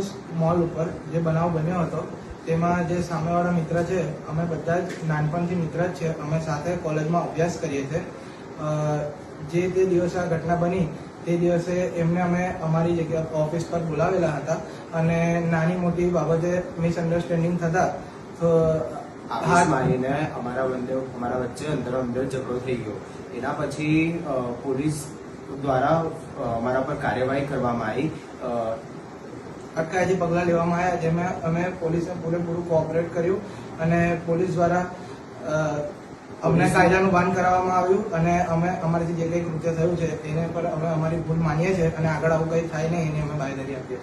House mall ઉપર જે બનાવ બન્યો હતો તેમાં જે સામેવાળા મિત્ર છે અમે બધા જ નાનપણથી મિત્ર જ છે. અમે સાથે કોલેજમાં અભ્યાસ કરીએ છીએ. જે તે દિવસે આ ઘટના બની તે દિવસે એમને અમે અમારી જગ્યા ઓફિસ પર બોલાવેલા હતા અને નાની મોટી બાબતે મિસઅન્ડરસ્ટેન્ડિંગ થતા તો હાથ મારીને અમારા વચ્ચે અંદર ઝઘડો થઈ ગયો. એના પછી પોલીસ દ્વારા અમારા પર કાર્યવાહી કરવામાં આવી. અટકાયતી પગલાં લેવામાં આવ્યા, જેમાં અમે પોલીસે પૂરેપૂરું કોઓપરેટ કર્યું અને પોલીસ દ્વારા અમને કાયદાનું ભાન કરાવવામાં આવ્યું અને અમે અમારાથી જે કંઈ કૃત્ય થયું છે એને પર અમે અમારી ભૂલ માનીએ છીએ અને આગળ આવું કંઈ થાય નહીં એની અમે બાંયધરી આપીએ છીએ.